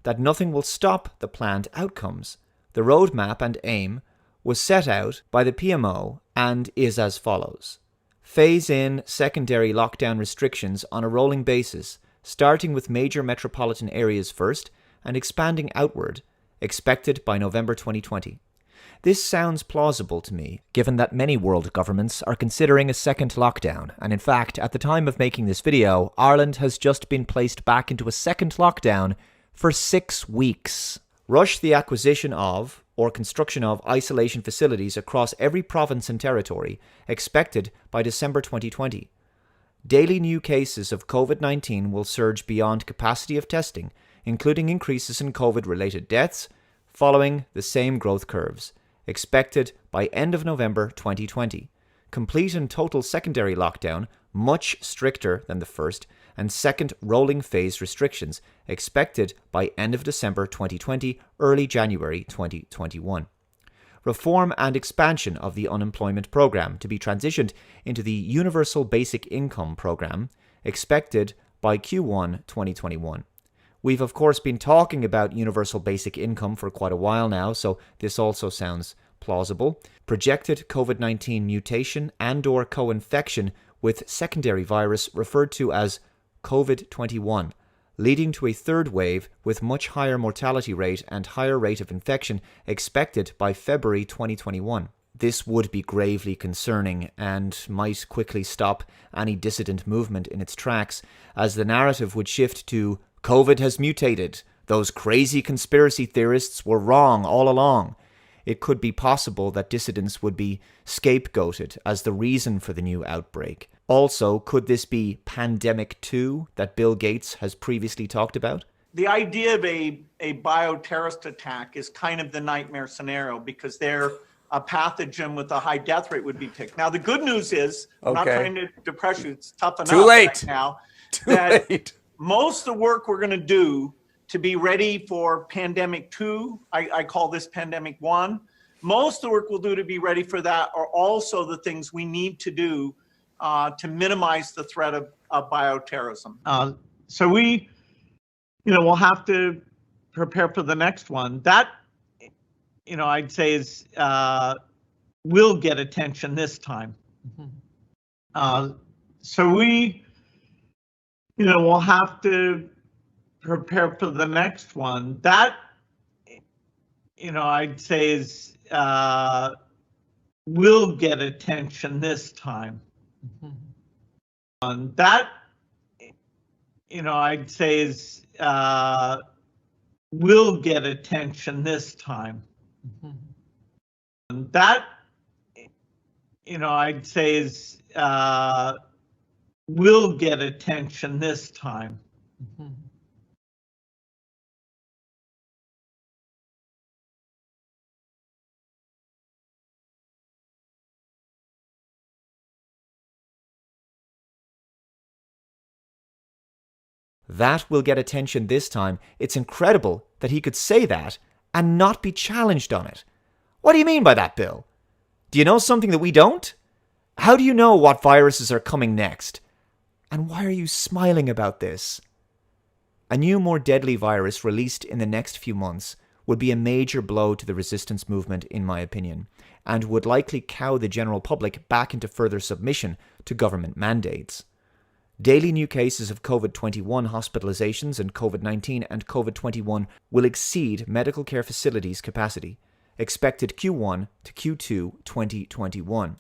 that nothing will stop the planned outcomes. The roadmap and aim was set out by the PMO and is as follows. Phase in secondary lockdown restrictions on a rolling basis, starting with major metropolitan areas first and expanding outward, expected by November 2020. This sounds plausible to me, given that many world governments are considering a second lockdown, and in fact, at the time of making this video, Ireland has just been placed back into a second lockdown for 6 weeks. Rush the acquisition of, or construction of, isolation facilities across every province and territory, expected by December 2020. Daily new cases of COVID-19 will surge beyond capacity of testing, including increases in COVID-related deaths, following the same growth curves, expected by end of November 2020. Complete and total secondary lockdown, much stricter than the first, and second rolling phase restrictions, expected by end of December 2020, early January 2021. Reform and expansion of the unemployment program to be transitioned into the Universal Basic Income program, expected by Q1 2021. We've of course been talking about universal basic income for quite a while now, so this also sounds plausible. Projected COVID-19 mutation and/or co-infection with secondary virus referred to as COVID-21, leading to a third wave with much higher mortality rate and higher rate of infection expected by February 2021. This would be gravely concerning and might quickly stop any dissident movement in its tracks, as the narrative would shift to COVID has mutated. Those crazy conspiracy theorists were wrong all along. It could be possible that dissidents would be scapegoated as the reason for the new outbreak. Also, could this be Pandemic 2 that Bill Gates has previously talked about? The idea of a bioterrorist attack is kind of the nightmare scenario because they're a pathogen with a high death rate would be picked. Now, the good news is, I'm not trying to depress you, it's tough enough right now. Most of the work we're going to do to be ready for Pandemic 2, I call this Pandemic 1, most of the work we'll do to be ready for that are also the things we need to do to minimize the threat of bioterrorism. So we, we'll have to prepare for the next one. That, I'd say is, will get attention this time. So we, we'll have to prepare for the next one. That, I'd say is, will get attention this time. That, I'd say is, will get attention this time. That, I'd say is, will get attention this time. That will get attention this time. It's incredible that he could say that and not be challenged on it. What do you mean by that, Bill? Do you know something that we don't? How do you know what viruses are coming next? And why are you smiling about this? A new, more deadly virus released in the next few months would be a major blow to the resistance movement, in my opinion, and would likely cow the general public back into further submission to government mandates. Daily new cases of COVID-21 hospitalizations and COVID-19 and COVID-21 will exceed medical care facilities capacity, expected Q1 to Q2 2021.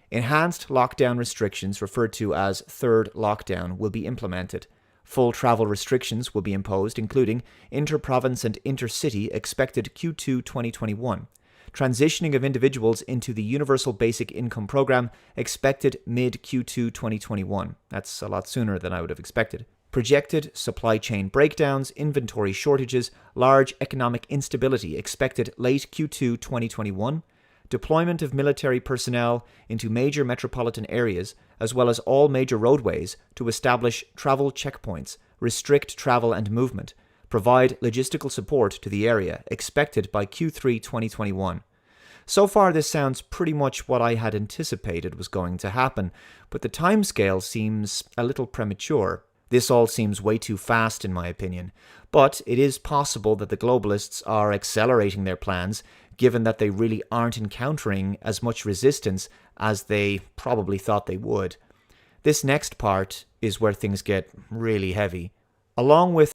Enhanced lockdown restrictions, referred to as third lockdown, will be implemented. Full travel restrictions will be imposed, including inter-province and intercity, expected Q2 2021. Transitioning of individuals into the Universal Basic Income program, expected mid-Q2 2021. That's a lot sooner than I would have expected. Projected supply chain breakdowns, inventory shortages, large economic instability, expected late Q2 2021. Deployment of military personnel into major metropolitan areas, as well as all major roadways, to establish travel checkpoints, restrict travel and movement, provide logistical support to the area, expected by Q3 2021. So far, this sounds pretty much what I had anticipated was going to happen, but the timescale seems a little premature. This all seems way too fast in my opinion, but it is possible that the globalists are accelerating their plans given that they really aren't encountering as much resistance as they probably thought they would. This next part is where things get really heavy. Along with